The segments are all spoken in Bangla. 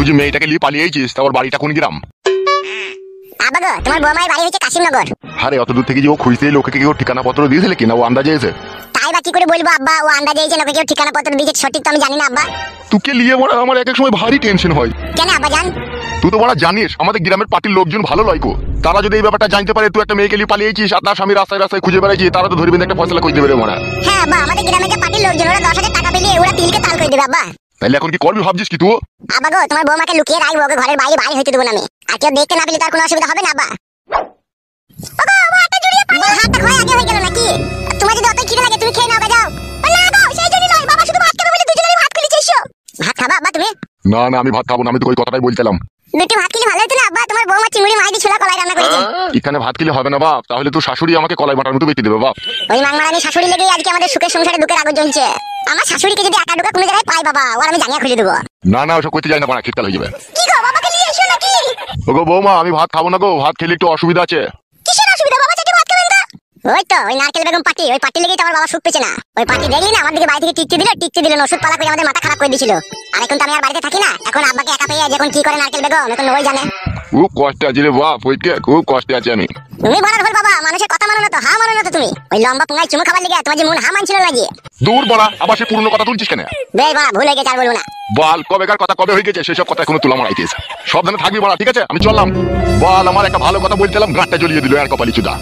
তুই যে মেয়েটাকে নিয়ে পালিয়েছিস তার বাড়িটা কোন গ্রাম? আব্বা গো, তোমার বৌমার বাড়ি হচ্ছে কাশিমনগর। আরে অত দূর থেকে যে ও খুঁজতে লোকে কেউ ঠিকানা পত্র দিয়েছিল কিনা ও আন্দাজে এসে? তাই বা কি করে বলবো আব্বা, ও আন্দাজে এসে লোকে কেউ ঠিকানা পত্র দিয়েছে সঠিক তো আমি জানি না আব্বা। তোকে নিয়ে আমার এক এক সময় ভারী টেনশন হয়। কেন আব্বা জান? তুই তো বড় জানিস আমাদের গ্রামের পার্টির লোকজন ভালো লয়কো, তারা যদি এই ব্যাপারটা জানতে পারে তুই একটা মেয়েকে নিয়ে পালিয়েছিস আর তার স্বামী রাস্তায় রাস্তায় খুঁজে বেড়াইছিস, তারা তো ধরবেন একটা ফয়সালা করে দেবে রে মরা। হ্যাঁ আব্বা, আমাদের গ্রামের যে পার্টির লোকজন ওরা 10,000 টাকা পেলে ওরা তিলকে তাল করে দেবে আব্বা। তাহলে এখন কি করবি ভাবছিস কি তুই? আব্বা গো, তোমার বৌমাকে লুকিয়ে রাখবো, ওকে ঘরের বাইরে বাইরে হইতে দেবো না আমি। আর কেউ দেখতে না পেলে তার কোনো অসুবিধা হবে না আব্বা। ওগো, হাতটা জড়িয়ে পানি। হাতটা ক্ষয় আগে হয়ে গেল নাকি? তোমার যদি অত খিদে লাগে তুমি খেয়ে নাও, যাও। না গো, সেই জন্য নয়, বাবা শুধু ভাত খাবে বলে দুজনেই ভাত খেয়ে এসো। ভাত খাবা আব্বা তুমি? না না, আমি ভাত খাবো না, আমি তো ওই কথাটাই বলছিলাম। দুটি ভাত খেলে ভালো হতো না আব্বা, তোমার বৌমা চিংড়ি মাছ দিয়ে ছোলা কলাই রান্না করেছে। এখানে ভাত খেলে হবে না বাপ, তাহলে তো শাশুড়ি আমাকে কলাই বাটার মতো বেঁচে দেবে বাপ। ওই মাংমারানি শাশুড়ি লেগেই আজকে আমাদের সুখের সংসারে দুঃখের আগুন জ্বলছে। আমার শাশুড়িকে যদি একা ঢোকা কোনো জায়গায় পাই বাবা, ওর আমি জানিয়ে খুঁজে দেবো। না না, ওসব করতে যাই না, পাড়া শীতকাল হয়ে যাবে। কি গো, বাবাকে নিয়ে এসো নাকি? ওগো বৌমা, আমি ভাত খাবো না গো, ভাত খেলে একটু অসুবিধা আছে। কিসের অসুবিধা বাবা, চাচা ভাত খাবেন না? ওই তো ওই নারকেল বেগম পার্টি, ওই পার্টি লেগেই তো আমার বাবা সুখ পেছে না। ওই পার্টি দেখলি না আমার দিকে বাড়ি থেকে টিকতে দিল ওষুধ পালা করে আমাদের মাথা খারাপ করে দিয়েছিল। আর এখন তো আমি আর বাড়িতে থাকি না, এখন আব্বাকে একা পেয়ে যখন কি করে নারকেল বেগম এখন ওই জানে। খুব কষ্টে আছি রে বাপ, ওইকে খুব কষ্টে আছি আমি। তুমি বলার ভুল বাবা, মানুষের কথা মানো না তো, হা মানো না তো তুমি। ওই লম্বা পুঙ্গাই চুমু খাবার লেগে তোমার যে মন হা মানছিল লাগিয়ে। দূর বড়া, আবার সে পুরনো কথা তুলছিস কেন? বেশ বড়া, ভুল হয়ে গেছে আর বলবো না। বল কবেকার কথা কবে হয়ে গেছে, সেসব কথা এখনো তুলা মারাইতেছে। সাবধানে থাকবি বড়া, ঠিক আছে? আমি চললাম। বল, আমার একটা ভালো কথা বলছিলাম, গাঁটটা জ্বলিয়ে দিল আর কপালি চুদা।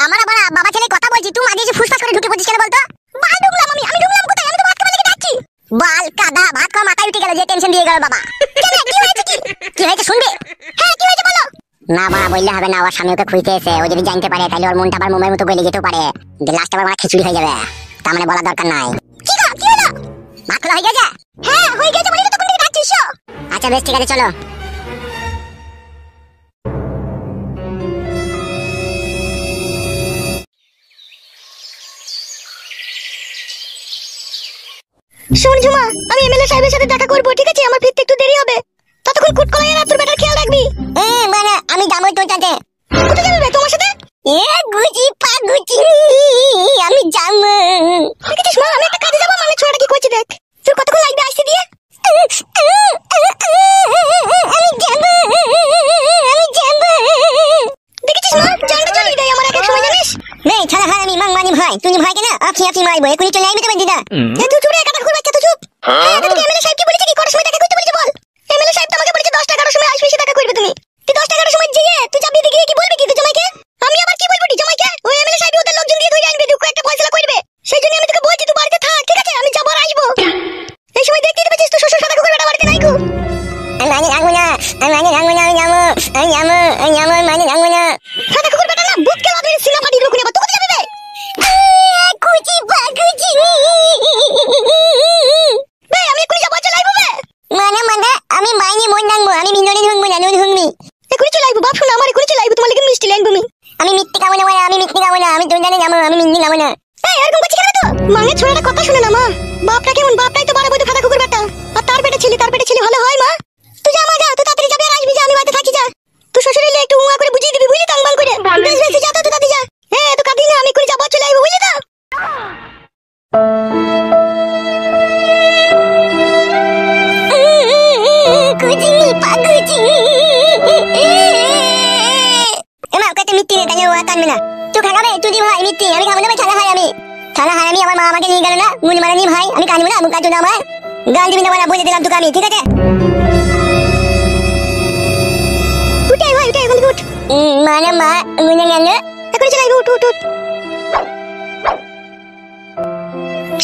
আমার আবার বাবা ছেলে কথা বলছি, তুই মাঝে এসে ফুসফাস করে ঢুকে পড়ছিস কেন বলতো? বাল ঢুকলাম আমি ঢুকলাম কোথায়? আমি তো ভাত খাবার লেগে যাচ্ছি। বাল কাদা, ভাত খাওয়া মাথায় উঠে গেল, যে টেনশন দিয়ে গেল বাবা। কেন, কি হয়েছে? কি হয়েছে শুনবে? হ্যাঁ কি হয়েছে বলো। না বাবা বললে হবে না, ওর স্বামী ওকে খুঁজতে এসে, ও যদি জানতে পারে তাহলে ওর মনটা আবার মোমের মতো গলে যেতেও পারে, যে লাস্ট আবার আমার খিচুড়ি হয়ে যাবে। তার মানে বলার দরকার নাই। কি গো, কি হলো? ভাত খাওয়া হয়ে গেছে? হ্যাঁ হয়ে গেছে, বলি তো তখন থেকে যাচ্ছিস। আচ্ছা বেশ ঠিক আছে, চলো। শোন ঝুমা, আমি এমএলএ সাহেবের সাথে দেখা করব, ঠিক আছে? আমার ফিরতে একটু দেরি হবে, ততক্ষণ কুটকলাই আর তোর বেটার খেয়াল রাখবি। মানে আমি যাবো তোর সাথে। কোথায় যাবি বে তোমার সাথে? গুজি পাগুজি, আমি যাবো। দেখেছিস মা, আমি একটা কাজে যাবো, মানে ছোড়াটা কি করছে দেখ। তুই কতক্ষণ লাগবে আসতে দিয়ে? আমি যাবো। দেখেছিস মা, জানটা চলে দেয় আমার এক এক সময়, জানিস? নেই ছাড়া হয় আমি মাংমানি ভাই, তুই ভাই কেন আখি আখি মারবো, এখনই চলে আসবি তো দিদা। তুই চুড়ে একাটা ঘুরবা কে? তুই চুপ। তোকে এমএলএ সাহেব কি বলেছে, কি করার সময় দেখা করতে বলেছে বল? এমএলএ সাহেব তো আমাকে বলেছে 10 টাকার সময় আসবি, সে দেখা করবে তুমি। তুই 10 টাকার সময় গিয়ে তুই যাবি দিকে কি বলবি কি তুই জামাইকে? আমি আবার কি বলবো জামাইকে? ওই এমএলএ সাহেব ওদের লোকজন দিয়ে ধরে আনবে, দুটো একটা ফয়সালা করবে। সেই জন্য আমি তোকে বলছি তুই বাড়িতে থাক, ঠিক আছে? আমি যাবো আর আসবো। এই সময় দেখতে পাচ্ছিস তুই শ্বশুর সাথে করে বেটা বাড়িতে নাই গো। আমি মানে রাখবো না, আমি যাবো, মানে রাখবো না। সাথে কুকুর বেটা না বুক কে লাগলে সিনা ফাটি দিল কোনে, তুই কোথায় যাবি বে? কুচি বাগুজি বে, আমি এখনই যাবো, চলে আইবো বে। মানে আমি মাইনে মন রাখবো, আমি মিন্দরে ঢুকবো না, নুন ঢুকবি। এখনই চলে আইবো বাপ, শোনা আমার এখনই চলে আইবো, তোমার লাগি মিষ্টি লাইন তুমি। আমি মিথ্যে খাবো না, আমি মিথ্যে খাবো না, আমি দুজনে যাবো, আমি মিন্দি খাবো না। এই এরকম করছিস কেন? তো মানে ছোড়াটা কথা শুনে না মা, বাপটা কেমন, বাপটাই তো বাড়া বইতে ফাটা কুকুর বেটা, আর তার পেটে ছেলে ভালো হয় মা? তুই যা মা যা, তুই তাড়াতাড়ি যাবি আর আসবি, যা আমি বাড়িতে থাকি, যা। তুই শ্বশুর এলে একটু উয়া করে বুঝিয়ে দিবি, বুঝলি তো? আংবাং করে বেশ বেশ, যা তো, তুই তাড়াতাড়ি যা। হ্যাঁ তুই কাঁদিস না, আমি এখনই যাবো, চলে আইবো, বুঝলি তো? কুচি পাগুচি এমা কত মিথ্যে রে, তাহলে ওয়া কানবে না। তুই খাবে তুই দি ভাই মিথ্যে, আমি খাবো না ভাই। ছালা হাই আমি, আমার মা আমাকে নিয়ে গেল না মুনি মারানি ভাই, আমি কানবো না, মুখা চোদা আমার গাল দিবি না, বলে দিলাম তোকে আমি, ঠিক আছে? উঠে ভাই উঠে, এখন উঠ। মানে মা মুনে গেল, এখন চলে আইবো, উঠ।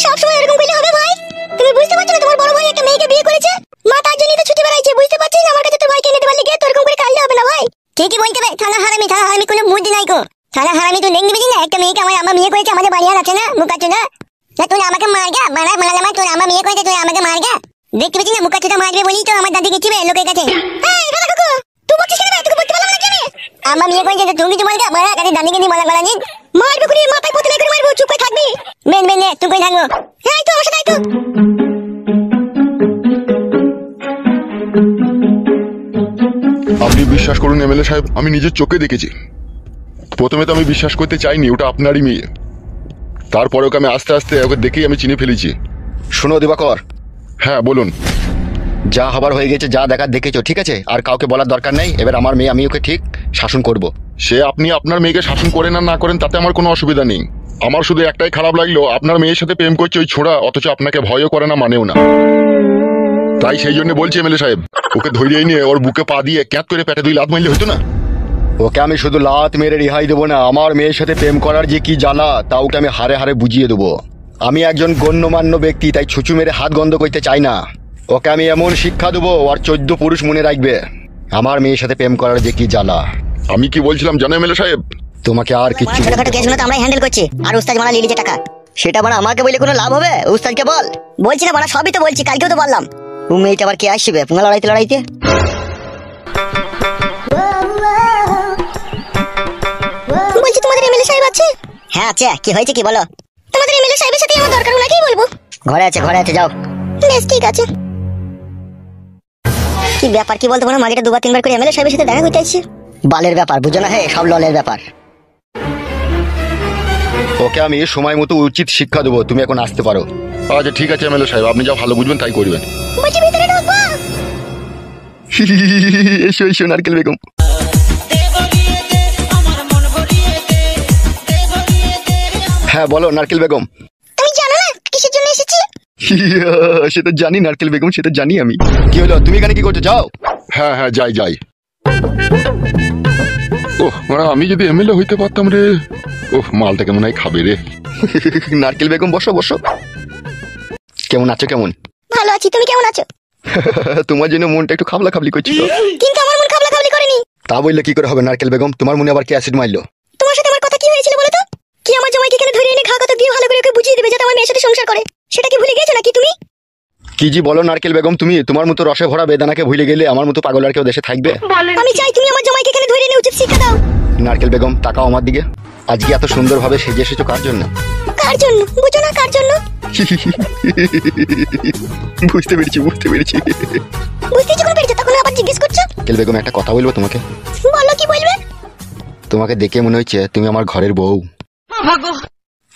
সব সময় এরকম কইলে হবে ভাই? তুমি বুঝতে পারছো না তোমার বড় ভাই একটা মেয়েকে বিয়ে করেছে? মা তার জন্যই তো ছুটি বেড়াইছে, বুঝতে পারছিস না? আমার কাছে তোর ভাইকে নিতে পারলে গিয়ে তোর এরকম করে কাঁদলে হবে না ভাই। ঠিকই বলতে ভাই, থালা হারামি কোনো বুদ্ধি নাই গো। থালা হারামি তুই দেখবি না, একটা মেয়েকে আমার বিয়ে করেছে, আমাদের বাড়ি আর আছে না মুখা চোদা। তুই আমাকে মারগা, মারালামা তোর আমার বিয়ে করেছে, তুই আমাকে মারগা। দেখতে পেয়েছিস না মুখা চোদা মারবে বলি তো আমার দাদি গেছিবে লোকের কাছে। এই দাদা কাকু, তুই বলছিস কেন? তোকে বলতে পারলাম না কেন? আমার বিয়ে করেছে, তুই কিছু বলগা, মারা কাছে দাদিকে দিয়ে বলা দিন মারবে করে মাথায় পথে তুই কই থাকবো? হ্যাঁ তো আমার সাথে আয় তো। আপনি বিশ্বাস করুন এমএলএ সাহেব, আমি নিজের চোখে দেখেছি। প্রথমে তো আমি বিশ্বাস করতে চাইনি ওটা আপনারই মেয়ে, তারপরে ওকে আমি আস্তে আস্তে ওকে দেখেই আমি চিনে ফেলেছি। শোনো দিবাকর, হ্যাঁ বলুন। যা হবার হয়ে গেছে, যা দেখার দেখেছো, ঠিক আছে? আর কাউকে বলার দরকার নেই। এবার আমার মেয়ে, আমি ওকে ঠিক শাসন করব। সে আপনি আপনার মেয়েকে শাসন করেন আর না করেন তাতে আমার কোনো অসুবিধা নেই। আমার শুধু একটাই খারাপ লাগলো, আপনার মেয়ের সাথে প্রেম করছে ওই ছোড়া, অথচ আপনাকে ভয়ও করে না, মানেও না। তাই সেই জন্য বলছি এমএলএ সাহেব, ওকে ধরিয়ে নিয়ে ওর বুকে পা দিয়ে ক্যাঁত করে পেটে 2 লাত মারলে হতো না? ওকে আমি শুধু লাত মেরে রেহাই দেবো না, আমার মেয়ের সাথে প্রেম করার যে কি জ্বালা তা ওকে আমি হারে হারে বুঝিয়ে দেবো। আমি একজন গণ্যমান্য ব্যক্তি, তাই ছুঁচু মেরে হাত গন্ধ করতে চাই না। ওকে আমি এমন শিক্ষা দেবো আর 14 পুরুষ মনে রাখবে আমার মেয়ের সাথে প্রেম করার যে কি জ্বালা। আমি কি বলছিলাম জানো এমএলএ সাহেব? তোমাকে আর কিচ্ছু ছোটখাটো কেসগুলো তো আমরাই হ্যান্ডেল করছি, আর উস্তাদ মারা লিলিছে টাকা। সেটা মানে আমাকে বলে কোনো লাভ হবে? উস্তাদকে বল। বলছি না মানে সবই তো বলছি, কালকেও তো বললাম। তুমি এইটা আবার কে আসবে পুঙ্গা লড়াইতে লড়াইতে? বলছি তোমাদের এমএলএ সাহেব আছে? হ্যাঁ আছে। কি হয়েছে কি বলো? তোমাদের এমএলএ সাহেবের সাথে আমার দরকার, ওনাকেই বলবো। ঘরে আছে যাও। বেশ ঠিক আছে। কি ব্যাপার কি বলতো বলো, মাগিটা 2-3 বার করে এমএলএ সাহেবের সাথে দেখা করতে আসছে। বালের ব্যাপার বুঝো না? হে সব ললের ব্যাপার। ওকে আমি সময় মতো উচিত শিক্ষা দেবো। তুমি এখন আসতে পারো। আচ্ছা ঠিক আছে এমএলএ সাহেব, আপনি যা ভালো বুঝবেন তাই করবেন। বলছি ভিতরে ঢুকবো? এসো এসো নারকেল বেগম। হ্যাঁ বলো নারকেল বেগম। তুমি জানো না কিসের জন্য এসেছি? সেটা জানি নারকেল বেগম, সেটা জানি আমি। কি হলো, তুমি এখানে কি করছো? যাও। হ্যাঁ হ্যাঁ যাই। ওহ মানে আমি যদি এমএলএ হইতে পারতাম রে। ওহ মালটা কেমন হয় খাবে রে। নারকেল বেগম বসো বসো। কেমন আছো? কেমন? ভালো আছি, তুমি কেমন আছো? তোমার জন্য মনটা একটু খাবলা খাবলি করছিল। কিন্তু আমার মন খাবলা খাবলি করেনি। তা বললে কি করে হবে নারকেল বেগম? তোমার মনে আবার কি অ্যাসিড মারলো? তোমার সাথে আমার কথা কি হয়েছিল বলো তো? কি আমার জামাইকে এখানে ধরে এনে ঘা কথা দিয়ে ভালো করে ওকে বুঝিয়ে দিবে যাতে আমার মেয়ের সাথে সংসার করে, সেটা কি ভুলে গেছো নাকি তুমি? কি জি বলো নারকেল বেগম তুমি? তোমার মতো রসে ভরা বেদানাকে ভুলে গেলে আমার মতো পাগল আর কেউ দেশে থাকবে? আমি চাই তুমি আমার জামাইকে এখানে ধরে এনে উচিত শিক্ষা দাও। নারকেল বেগম তাকাও আমার দিকে। আজকে এত সুন্দরভাবে সেজে এসেছো কার জন্য? কার জন্য বুঝো না? কার জন্য? বুঝতে পেরেছি। বুঝতে যখন পেরেছো তখন আবার জিজ্ঞেস করছো? নারকেল বেগম একটা কথা বলবো তোমাকে? বলো, কি বলবে? তোমাকে দেখে মনে হচ্ছে তুমি আমার ঘরের বউ।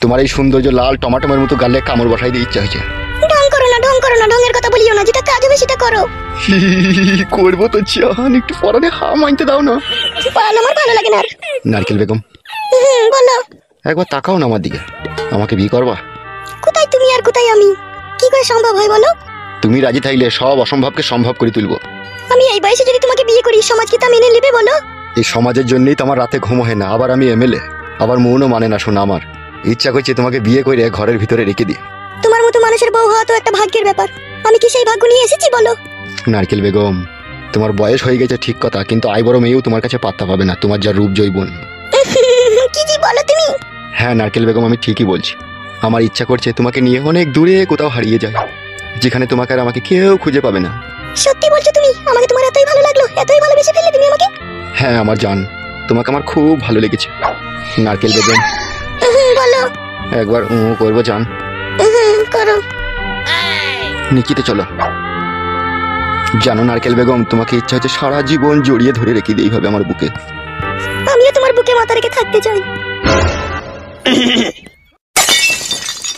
তোমার এই সৌন্দর্য লাল টমাটোমের মতো গালে কামড় বসাই দিয়ে ইচ্ছা হয়েছে। ঢং করো না, ঢঙের কথা বলিও না, যেটা কাজ হবে সেটা করো। করবো তো চান, একটু পরানে হা মানতে দাও না। আমার ভালো লাগে না আর। নারকেল বেগম বলো। একবার তাকাও না আমার দিকে। আমাকে বিয়ে করবা? কোথায় তুমি আর কোথায় আমি? কি করে সম্ভব হয় বলো? তুমি রাজি থাকলে সব অসম্ভবকে সম্ভব করে তুলবো। আমি এই বয়সে যদি তোমাকে বিয়ে করি, সমাজ কি তা মেনে নেবে বলো? এই সমাজের জন্যই তো আমার রাতে ঘুম হয় না। আবার আমি এমএলএ, আবার মনও মানে না শোনা। আমার ইচ্ছা করছে তোমাকে বিয়ে করে ঘরের ভিতরে রেখে দিই। তোমার মতো মানুষের বউ হওয়া তো একটা ভাগ্যের ব্যাপার। আমি কি সেই ভাগ্য নিয়ে এসেছি বলো? নারকেল বেগম তোমার বয়স হয়ে গেছে ঠিক কথা, কিন্তু আই বড় মেয়েও তোমার কাছে পাত্তা পাবে না, তোমার যা রূপ জৈবন। কি জি বলো তুমি? হ্যাঁ নারকেল বেগম আমি ঠিকই বলছি। আমার ইচ্ছা করছে তোমাকে নিয়ে অনেক দূরে কোথাও হারিয়ে যায়, যেখানে তোমাকে আর আমাকে কেউ খুঁজে পাবে না। সত্যি বলছো তুমি? আমাকে তোমার এতই ভালো লাগলো, এতই ভালোবেসে ফেললে তুমি আমাকে? হ্যাঁ আমার জান, তোমাকে আমার খুব ভালো লেগেছে। নারকেল বেগম বলো। একবার করবো জান? করো। নিকিতে চলো। জানো নারকেল বেগম তোমাকে ইচ্ছা হচ্ছে সারা জীবন জড়িয়ে ধরে রেখে দিই এইভাবে আমার বুকে। আমিও তোমার বুকে মাথা রেখে থাকতে চাই।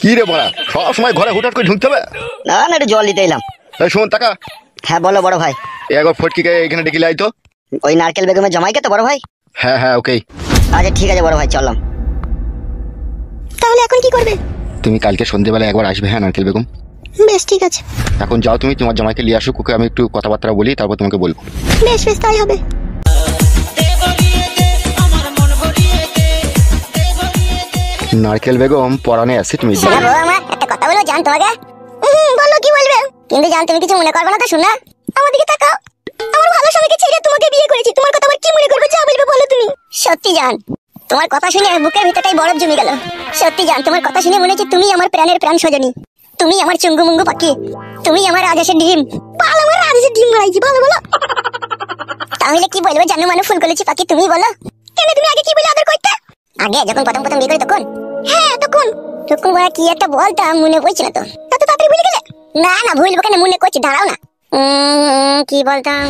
কি রে বড়া, সব সময় ঘরে হুটহাট করে ঢুকতে হবে? না না, একটু জল দিতে এলাম। এই শোন টাকা। হ্যাঁ বলো বড় ভাই। একবার ফটকিকে এখানে ডেকে লাই তো। ওই নারকেল বেগমের জামাইকে তো বড় ভাই? হ্যাঁ ওকে। আচ্ছা ঠিক আছে বড় ভাই, চললাম। তাহলে এখন কি করবে? তুমি কালকে সন্ধ্যেবেলা একবার আসবে। হ্যাঁ নারকেল বেগম বেশ ঠিক আছে। এখন যাও তুমি, তোমার জামাইকে নিয়ে আসো, ওকে আমি একটু কথাবার্তা বলি, তারপর তোমাকে বলবো। বেশ তাই হবে। নারকেল বেগম পরানে অ্যাসিড মিশিয়ে একটা কথা বলবো জান তোমাকে? বলো, কি বলবে? কিন্তু জান তুমি কিছু মনে করবে না তো? শোনা, আমার দিকে তাকাও। আমার ভালো স্বামীকে ছেড়ে তোমাকে বিয়ে করেছি, তোমার কথা আবার কি মনে করবে? যা বলবে বলো তুমি। সত্যি জান, তোমার কথা শুনে বুকের ভিতরটাই বরফ জমে গেল। সত্যি জান, তোমার কথা শুনে মনে হচ্ছে তুমি আমার প্রাণের প্রাণ সজনী। তুমি আমার চুঙ্গু মুঙ্গু পাখি, তুমি আমার রাজেশের ডিম। ভালো, আমার রাজেশের ডিম মারাইছি। ভালো বলো। তাহলে কি বলবে জানো মানে ফুল করেছি পাখি? তুমি বলো। কেন তুমি আগে কি বলে আদর করতে? আগে যখন প্রথম বিয়ে করি তখন? হ্যাঁ তখন। তোকে বড়া কি একটা বলতাম মনে পড়ছে না তো। এত তাড়াতাড়ি ভুলে গেলে? না না ভুলবো কেন, মনে করছি, দাঁড়াও না। কি বলতাম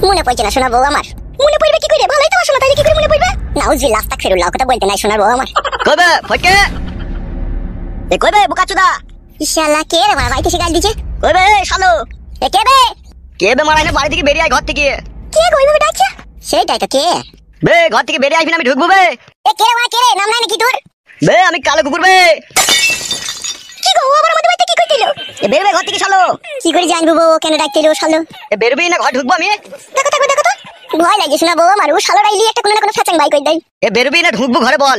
মনে পড়ছে না সোনার বউ আমার। মনে পড়বে কি করে? ভালোই তো আসো না, তাইলে কি করে মনে পড়বে? নাউজুবিল্লাহ আস্তাগফিরুল্লাহ, কথা বলতে নাই সোনার বউ আমার। কবে ফটকে এ কবে বোকাচোদা ইনশাআল্লাহ কে রে বাবা বাইতে শিকাল দিছে? কবে শালো এ কে বে? কে মারাই না বাড়ি থেকে বেরিয়ে আয় ঘর থেকে কে গো এইভাবে ডাকছে? সেটাই তো, কে? বে ঘর থেকে বেরিয়ে আসবি না আমি ঢুকবো বে এ কে রে বাবা, কে রে? নাম নাই নাকি তোর? বে আমি কালো কুকুর বে কি গো ও আবার আমাদের বাড়িতে কি কইছিল? এ বেরবে ঘর থেকে শালো কি করে জানবো বউ কেন ডাকছিল শালো? এ বেরবি না ঘর ঢুকবো আমি দেখো তো ভয় লাগে শোনা বউ আমার, ও শালোরা ইলি একটা কোনো না কোনো ফ্যাচাং বাই কই দেয়। এ বেরবি না ঢুকবো ঘরে বল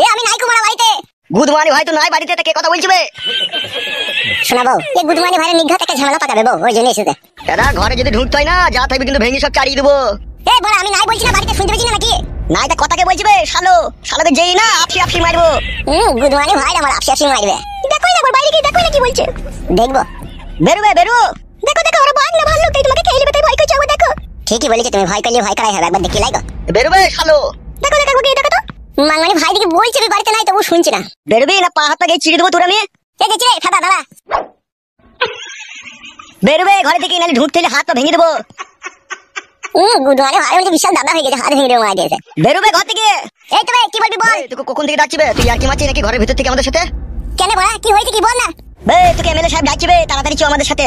এ আমি নাই কুমারা বাড়িতে। গুদমানি ভাই তো নাই বাড়িতে তা কে কথা বলছি বে শোনা বউ, এ গুদমানি ভাইয়ের নিঘাত একটা ঝামেলা পাকাবে বউ, ওই জন্য এসেছে। এরা ঘরে যদি ঢুকতে হয় না যা থাকবে কিন্তু ভেঙে সব চাড়িয়ে দেবো এ বড় আমি নাই বলছি না, বাড়িতে শুনতে পেয়েছি না নাকি? নাই তা কথা কে বলছি বে শালোকে যেই না আপসি মারবো গুদমানি ভাই আমার আপসি মারবে। দেখোই না একবার বাইরে গিয়ে দেখোই না কি বলছে। দেখবো। বেরো দেখো ওরা বাঘ না ভাল্লুক, তাই তোমাকে খেয়ে নেবে, তাই ভয় করছো আবার। দেখো ঠিকই বলেছে, তুমি ভয় করলে ভয় করাই হবে, একবার দেখি লাইগো। বেরোবে শালো দেখো একবার গিয়ে দেখো তো। মাঙ্গানি ভাই দিকে বলছে আমি বাড়িতে নাই, তবু শুনছি না। বেরোবি না পা হাতটা গিয়ে চিড়ে দেবো তোর আমি এই যে চিড়ে ফাদা দাঁড়া। বেরোবে ঘরে থেকে নাহলে ঢুকতে হলে হাত পা ভেঙে দেবো গুদমানি ভাই আমার বিশাল দাদা হয়ে গেছে, হাত ভেঙে মারা দিয়েছে। বেরোবে ঘর থেকে এই তো ভাই কি বলবি বল। তোকে কখন থেকে ডাকছিবে তুই আর কি মারছিস নাকি ঘরের ভিতর থেকে আমাদের সাথে কেন বড়া কি হয়েছে কি বল না। বে তোকে এমএলএ সাহেব ডাকছিবে তাড়াতাড়ি চো আমাদের সাথে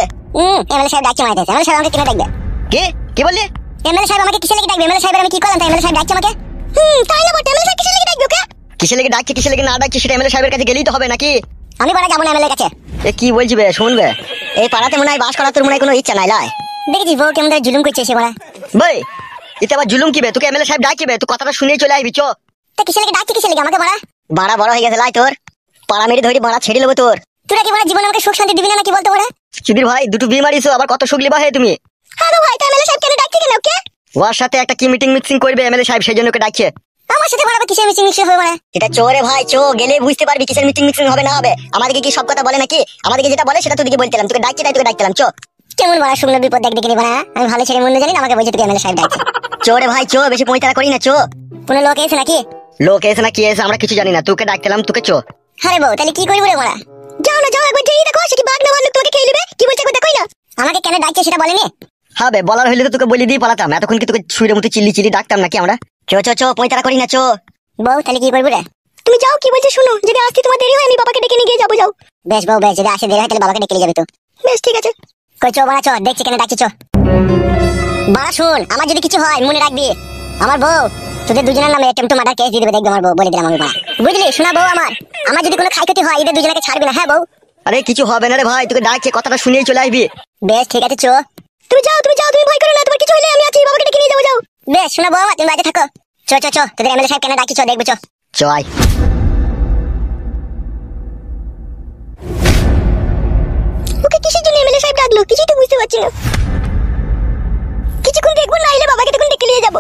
এমএলএ সাহেব ডাকছে মাইতেছে। এমএলএ সাহেব আমাকে কেন ডাকবে? কি বললি এমএলএ সাহেব আমাকে কিসের লাগি ডাকবে? এমএলএ সাহেবের আমি কি করলাম তাই এমএলএ সাহেব ডাকছে আমাকে? তাই না বটে, এমএলএ সাহেব কিসের লাগি ডাকবে ওকে? কিসে লেগে না ডাকছি সেটা এমএলএ সাহেবের কাছে গেলেই তো হবে নাকি আমি বড়া যাবো না এমএলএ কাছে। এ কি বলছিবে শুনবে এই পাড়াতে মনে হয় বাস করার তোর মনে হয় কোনো ইচ্ছা নাই লাই দেখেছিস বউ কেমন ধরে জুলুম করছে এসে বড়া। বই এতে আবার জুলুম কিবে তোকে এমএলএ সাহেব ডাকছিবে তুই কথাটা শুনেই চলে আসবি চো তা কিসের লাগি ডাকছে, কিসের লাগি আমাকে বড়া? বাড়া বড় হয়ে গেছে লাই তোর পাড়া মেরে ধরি বাড়া ছেড়ে নেবো তোর তোরা কি বড়া জীবনে আমাকে সুখ শান্তি দিবি না নাকি বলতো বড়া? সুধীর ভাই দুটো বিয়ে মারিছো আবার কত সুখ লিবা হে তুমি হ্যাঁ গো ভাই, তা এমএলএ সাহেব কেন ডাকছে কেন ওকে? ওর সাথে একটা কি মিটিং করবে এমএলএ সাহেব সেই জন্য ওকে ডাকছে আমার সাথে বড়া কিসের মিটিং হবে বড়া? এটা চোরে ভাই চো গেলে বুঝতে পারবি কিসের মিটিং হবে না হবে আমাদেরকে কি সব কথা বলে নাকি আমাদেরকে যেটা বলে সেটা তোকে বলতেলাম তোকে ডাকছি তাই তোকে ডাকতেলাম চো কেমন বড়া শুকনো বিপদ দেখ দেখে বড়া, আমি ভালো ছেলে মন্দ জানি না, আমাকে বলছে তোকে এমএলএ সাহেব ডাকছে। চোরে ভাই চো বেশি পয়তারা করি না চো কোনো লোক এসে নাকি? লোক এসে না কি এসে আমরা কিছু জানি না তোকে ডাকতেলাম তোকে চো আরে বউ তাহলে কি করবো রে বড়া? যাও না যাও, একবার যেই দেখো সে কি বাঘ না ভাল্লুক তোমাকে খেয়ে নেবে, কি বলছে একবার দেখোই না। আমাকে কেন ডাকছে সেটা বলেনি? হবে বলার হইলে তো তোকে বলে দিয়ে পালাতাম এতক্ষণ কি তোকে ছুঁড়ে মতো চিল্লি ডাকতাম নাকি আমরা চো পয়তারা করি না চো বউ তাহলে কি করবো রে? তুমি যাও, কি বলছে শুনো, যদি আসতে তোমার দেরি হয় আমি বাবাকে ডেকে নিয়ে গিয়ে যাবো। যাও। বেশ বউ বেশ, যদি আসে দেরি হয় তাহলে বাবাকে ডেকে নিয়ে যাবে তো। বেশ ঠিক আছে। কই চো বড়া চো, দেখছি কেন ডাকছি চো। বড়া শুন, আমার যদি কিছু হয় মনে রাখবি আমার বউ তোদের দুজনের নামে অ্যাটেম্পট টু মার্ডার কেস দিয়ে দেবে, দেখবি আমার বউ, বলে দিলাম আমি বড়া। বুঝলি শোনা বউ আমার যদি কোনো ক্ষয়ক্ষতি হয় এদের দুজনকে ছাড়বি না, হ্যাঁ বউ? আরে কিছু হবে না রে ভাই তোকে ডাকছে কথাটা শুনেই চলে আসবি বেশ ঠিক আছে চো। তুমি যাও তুমি ভয় করো না, তোমার কিছু হলে আমি আছি, বাবাকে ডেকে নিয়ে যাবো। যাও। বেশ শোনা বউ তুমি বাজে থাকো। চো তোদের এমএলএ সাহেব কেন ডাকছি চো, দেখবো চো। চয় ওকে কিসের জন্য এমএলএ সাহেব ডাকলো কিছুই তো বুঝতে পারছি না। কিছুক্ষণ দেখবো না এলে বাবাকে তখন ডেকে নিয়ে যাবো।